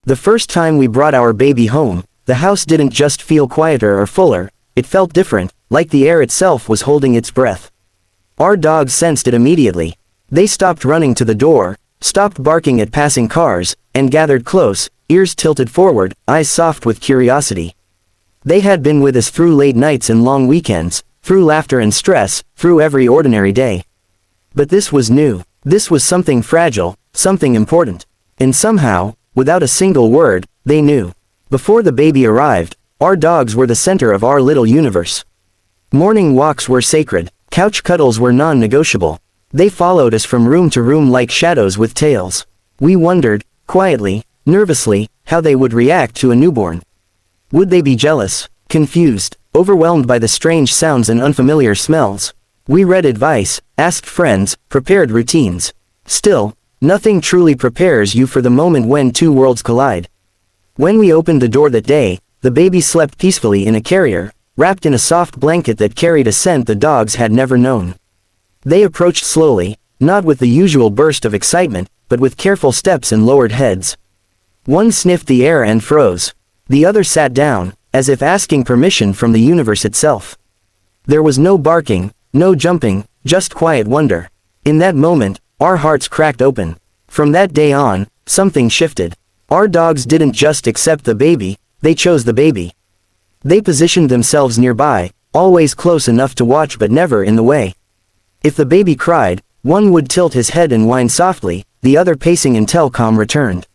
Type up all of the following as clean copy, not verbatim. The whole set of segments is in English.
The first time we brought our baby home, the house didn't just feel quieter or fuller, it felt different, like the air itself was holding its breath. Our dogs sensed it immediately. They stopped running to the door, stopped barking at passing cars, and gathered close, ears tilted forward, eyes soft with curiosity. They had been with us through late nights and long weekends, through laughter and stress, through every ordinary day. But this was new. This was something fragile, something important. And somehow, without a single word, they knew. Before the baby arrived, our dogs were the center of our little universe. Morning walks were sacred, couch cuddles were non-negotiable. They followed us from room to room like shadows with tails. We wondered, quietly, nervously, how they would react to a newborn. Would they be jealous, confused, overwhelmed by the strange sounds and unfamiliar smells? We read advice, asked friends, prepared routines. Still, nothing truly prepares you for the moment when two worlds collide. When we opened the door that day, the baby slept peacefully in a carrier, wrapped in a soft blanket that carried a scent the dogs had never known. They approached slowly, not with the usual burst of excitement, but with careful steps and lowered heads. One sniffed the air and froze. The other sat down, as if asking permission from the universe itself. There was no barking, no jumping, just quiet wonder. In that moment, our hearts cracked open. From that day on, something shifted. Our dogs didn't just accept the baby, they chose the baby. They positioned themselves nearby, always close enough to watch but never in the way. If the baby cried, one would tilt his head and whine softly, the other pacing until calm returned.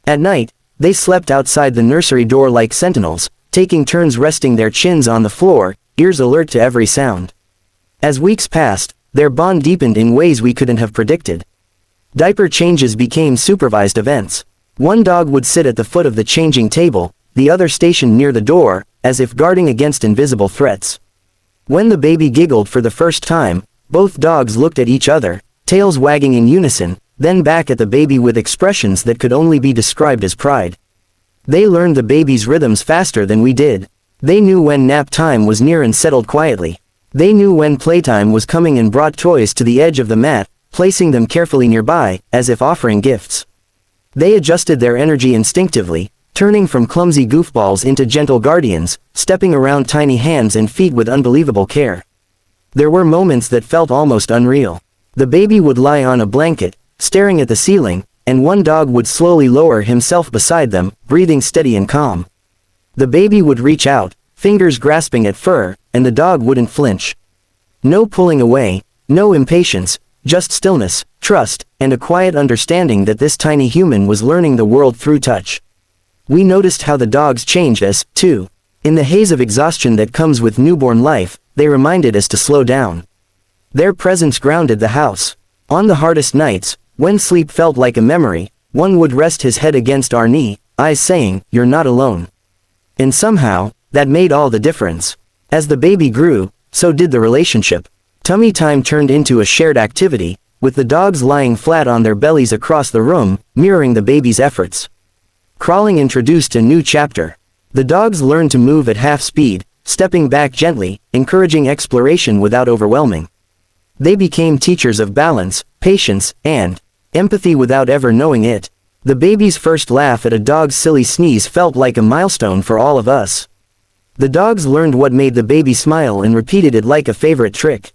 At night, they slept outside the nursery door like sentinels, taking turns resting their chins on the floor, ears alert to every sound. As weeks passed, their bond deepened in ways we couldn't have predicted. Diaper changes became supervised events. One dog would sit at the foot of the changing table, the other stationed near the door, as if guarding against invisible threats. When the baby giggled for the first time, both dogs looked at each other, tails wagging in unison, then back at the baby with expressions that could only be described as pride. They learned the baby's rhythms faster than we did. They knew when nap time was near and settled quietly. They knew when playtime was coming and brought toys to the edge of the mat, placing them carefully nearby, as if offering gifts. They adjusted their energy instinctively, turning from clumsy goofballs into gentle guardians, stepping around tiny hands and feet with unbelievable care. There were moments that felt almost unreal. The baby would lie on a blanket, staring at the ceiling, and one dog would slowly lower himself beside them, breathing steady and calm. The baby would reach out, fingers grasping at fur, and the dog wouldn't flinch. No pulling away, no impatience, just stillness, trust, and a quiet understanding that this tiny human was learning the world through touch. We noticed how the dogs changed us, too. In the haze of exhaustion that comes with newborn life, they reminded us to slow down. Their presence grounded the house. On the hardest nights, when sleep felt like a memory, one would rest his head against our knee, eyes saying, "You're not alone." And somehow, that made all the difference. As the baby grew, so did the relationship. Tummy time turned into a shared activity, with the dogs lying flat on their bellies across the room, mirroring the baby's efforts. Crawling introduced a new chapter. The dogs learned to move at half speed, stepping back gently, encouraging exploration without overwhelming. They became teachers of balance, patience, and empathy without ever knowing it. The baby's first laugh at a dog's silly sneeze felt like a milestone for all of us. The dogs learned what made the baby smile and repeated it like a favorite trick.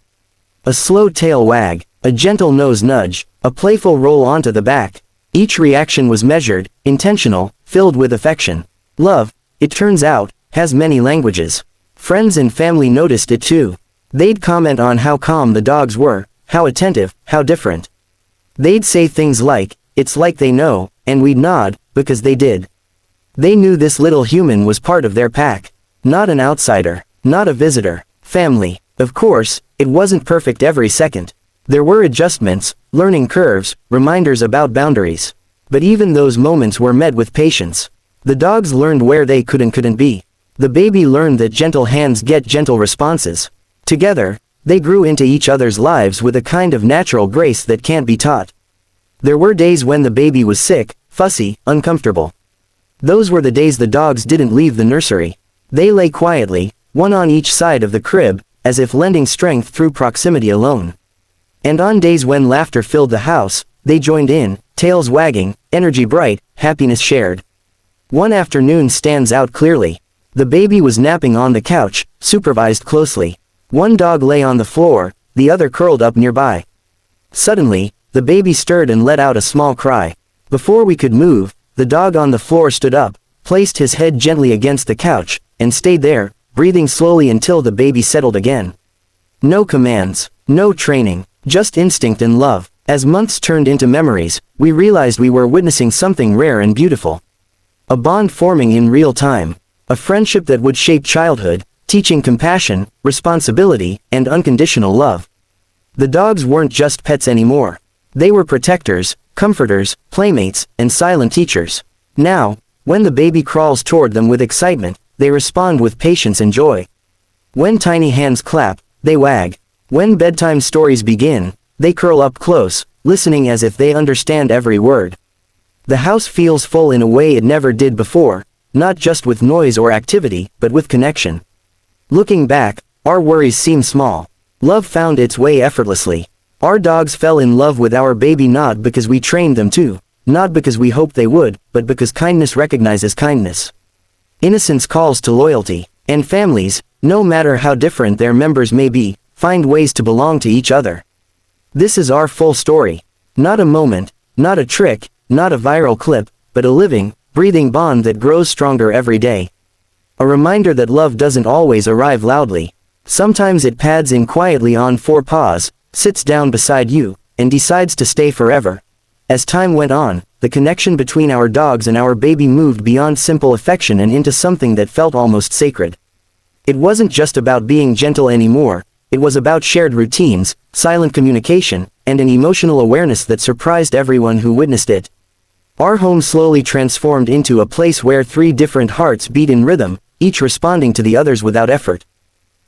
A slow tail wag, a gentle nose nudge, a playful roll onto the back. Each reaction was measured, intentional, filled with affection. Love, it turns out, has many languages. Friends and family noticed it too. They'd comment on how calm the dogs were, how attentive, how different. They'd say things like, "It's like they know," and we'd nod, because they did. They knew this little human was part of their pack. Not an outsider, not a visitor, family. Of course, it wasn't perfect every second. There were adjustments, learning curves, reminders about boundaries. But even those moments were met with patience. The dogs learned where they could and couldn't be. The baby learned that gentle hands get gentle responses. Together, they grew into each other's lives with a kind of natural grace that can't be taught. There were days when the baby was sick, fussy, uncomfortable. Those were the days the dogs didn't leave the nursery. They lay quietly, one on each side of the crib, as if lending strength through proximity alone. And on days when laughter filled the house, they joined in, tails wagging, energy bright, happiness shared. One afternoon stands out clearly. The baby was napping on the couch, supervised closely. One dog lay on the floor, the other curled up nearby. Suddenly, the baby stirred and let out a small cry. Before we could move, the dog on the floor stood up, placed his head gently against the couch, and stayed there, breathing slowly until the baby settled again. No commands, no training, just instinct and love. As months turned into memories, we realized we were witnessing something rare and beautiful. A bond forming in real time. A friendship that would shape childhood, teaching compassion, responsibility, and unconditional love. The dogs weren't just pets anymore. They were protectors, comforters, playmates, and silent teachers. Now, when the baby crawls toward them with excitement, they respond with patience and joy. When tiny hands clap, they wag. When bedtime stories begin, they curl up close, listening as if they understand every word. The house feels full in a way it never did before, not just with noise or activity, but with connection. Looking back, our worries seem small. Love found its way effortlessly. Our dogs fell in love with our baby not because we trained them to, not because we hoped they would, but because kindness recognizes kindness. Innocence calls to loyalty, and families, no matter how different their members may be, find ways to belong to each other. This is our full story. Not a moment, not a trick, not a viral clip, but a living, breathing bond that grows stronger every day. A reminder that love doesn't always arrive loudly. Sometimes it pads in quietly on four paws, sits down beside you, and decides to stay forever. As time went on, the connection between our dogs and our baby moved beyond simple affection and into something that felt almost sacred. It wasn't just about being gentle anymore, it was about shared routines, silent communication, and an emotional awareness that surprised everyone who witnessed it. Our home slowly transformed into a place where three different hearts beat in rhythm, each responding to the others without effort.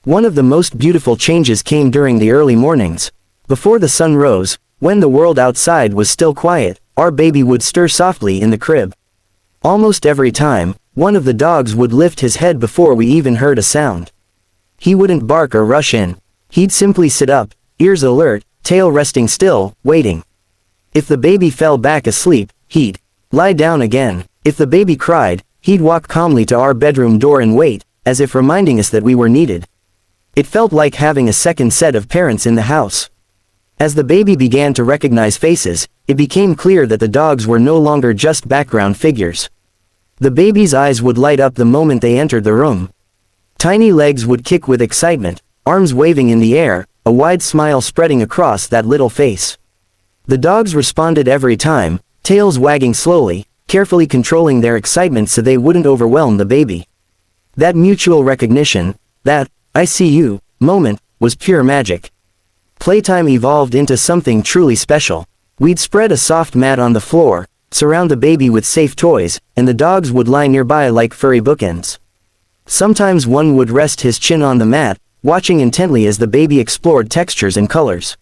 One of the most beautiful changes came during the early mornings. Before the sun rose, when the world outside was still quiet, our baby would stir softly in the crib. Almost every time, one of the dogs would lift his head before we even heard a sound. He wouldn't bark or rush in. He'd simply sit up, ears alert, tail resting still, waiting. If the baby fell back asleep, he'd lie down again. If the baby cried, he'd walk calmly to our bedroom door and wait, as if reminding us that we were needed. It felt like having a second set of parents in the house. As the baby began to recognize faces, it became clear that the dogs were no longer just background figures. The baby's eyes would light up the moment they entered the room. Tiny legs would kick with excitement, arms waving in the air, a wide smile spreading across that little face. The dogs responded every time, tails wagging slowly, carefully controlling their excitement so they wouldn't overwhelm the baby. That mutual recognition, that "I see you" moment, was pure magic. Playtime evolved into something truly special. We'd spread a soft mat on the floor, surround the baby with safe toys, and the dogs would lie nearby like furry bookends. Sometimes one would rest his chin on the mat, watching intently as the baby explored textures and colors.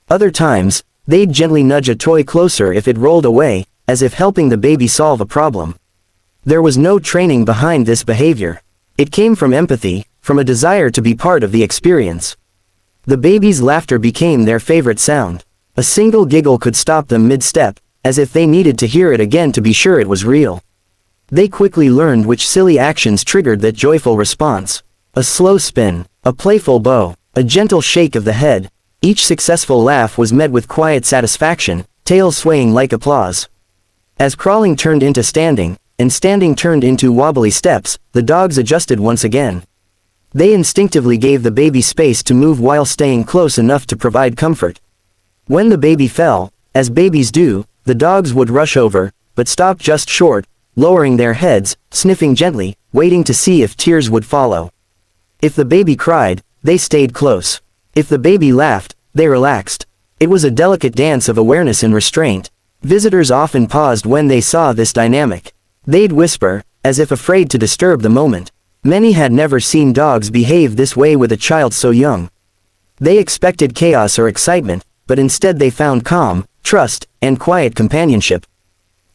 Other times, they'd gently nudge a toy closer if it rolled away, as if helping the baby solve a problem. There was no training behind this behavior. It came from empathy, from a desire to be part of the experience. The baby's laughter became their favorite sound. A single giggle could stop them mid-step, as if they needed to hear it again to be sure it was real. They quickly learned which silly actions triggered that joyful response. A slow spin, a playful bow, a gentle shake of the head. Each successful laugh was met with quiet satisfaction, tail swaying like applause. As crawling turned into standing, and standing turned into wobbly steps, the dogs adjusted once again. They instinctively gave the baby space to move while staying close enough to provide comfort. When the baby fell, as babies do, the dogs would rush over, but stop just short, lowering their heads, sniffing gently, waiting to see if tears would follow. If the baby cried, they stayed close. If the baby laughed, they relaxed. It was a delicate dance of awareness and restraint. Visitors often paused when they saw this dynamic. They'd whisper, as if afraid to disturb the moment. Many had never seen dogs behave this way with a child so young. They expected chaos or excitement, but instead they found calm, trust, and quiet companionship.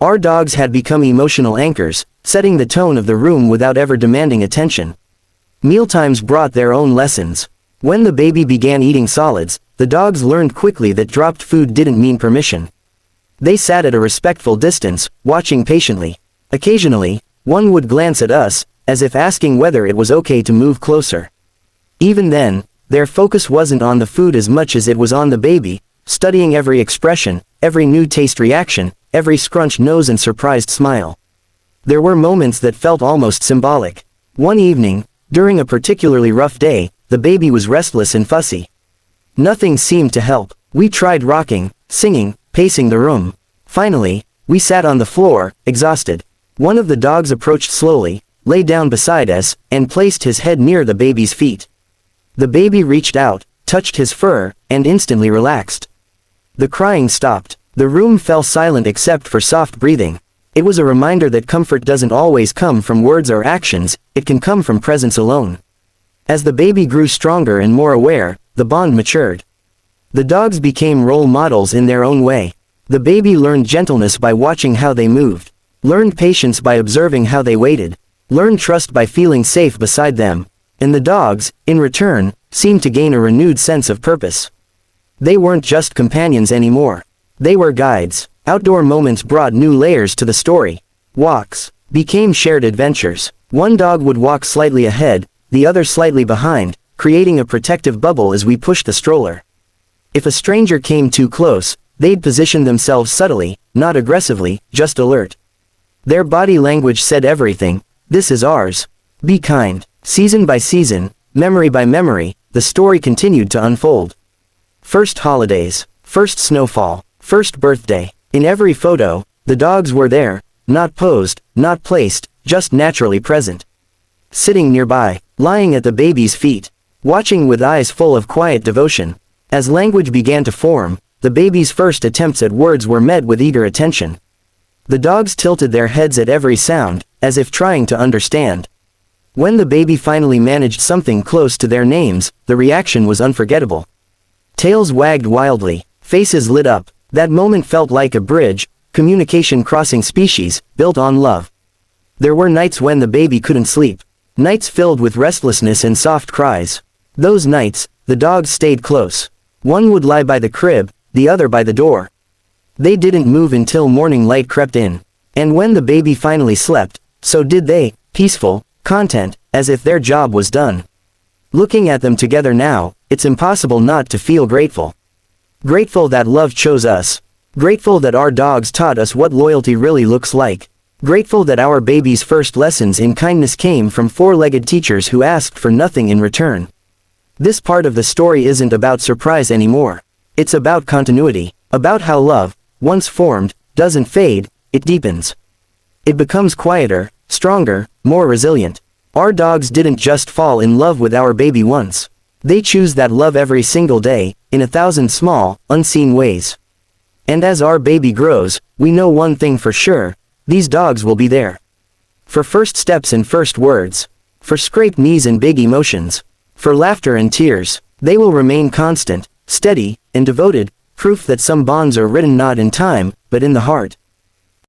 Our dogs had become emotional anchors, setting the tone of the room without ever demanding attention. Mealtimes brought their own lessons. When the baby began eating solids, the dogs learned quickly that dropped food didn't mean permission. They sat at a respectful distance, watching patiently. Occasionally, One would glance at us, as if asking whether it was okay to move closer. Even then, their focus wasn't on the food as much as it was on the baby, studying every expression, every new taste reaction, every scrunched nose and surprised smile. There were moments that felt almost symbolic. One evening, during a particularly rough day, the baby was restless and fussy. Nothing seemed to help. We tried rocking, singing, pacing the room. Finally, we sat on the floor, exhausted. One of the dogs approached slowly, lay down beside us, and placed his head near the baby's feet. The baby reached out, touched his fur, and instantly relaxed. The crying stopped. The room fell silent except for soft breathing. It was a reminder that comfort doesn't always come from words or actions, it can come from presence alone. As the baby grew stronger and more aware, the bond matured. The dogs became role models in their own way. The baby learned gentleness by watching how they moved, learned patience by observing how they waited, learned trust by feeling safe beside them, and the dogs, in return, seemed to gain a renewed sense of purpose. They weren't just companions anymore. They were guides. Outdoor moments brought new layers to the story. Walks became shared adventures. One dog would walk slightly ahead, the other slightly behind, creating a protective bubble as we pushed the stroller. If a stranger came too close, they'd position themselves subtly, not aggressively, just alert. Their body language said everything. This is ours. Be kind. Season by season, memory by memory, the story continued to unfold. First holidays, first snowfall, first birthday. In every photo, the dogs were there, not posed, not placed, just naturally present. Sitting nearby, lying at the baby's feet, watching with eyes full of quiet devotion. As language began to form, the baby's first attempts at words were met with eager attention. The dogs tilted their heads at every sound, as if trying to understand. When the baby finally managed something close to their names, the reaction was unforgettable. Tails wagged wildly, faces lit up. That moment felt like a bridge, communication crossing species, built on love. There were nights when the baby couldn't sleep. Nights filled with restlessness and soft cries. Those nights, the dogs stayed close. One would lie by the crib, the other by the door. They didn't move until morning light crept in. And when the baby finally slept, so did they, peaceful, content, as if their job was done. Looking at them together now, it's impossible not to feel grateful. Grateful that love chose us. Grateful that our dogs taught us what loyalty really looks like. Grateful that our baby's first lessons in kindness came from four-legged teachers who asked for nothing in return. This part of the story isn't about surprise anymore. It's about continuity, about how love, once formed, doesn't fade, it deepens. It becomes quieter, stronger, more resilient. Our dogs didn't just fall in love with our baby once. They choose that love every single day, in 1,000 small, unseen ways. And as our baby grows, we know one thing for sure, these dogs will be there. For first steps and first words. For scraped knees and big emotions. For laughter and tears. They will remain constant, steady, and devoted, proof that some bonds are written not in time, but in the heart.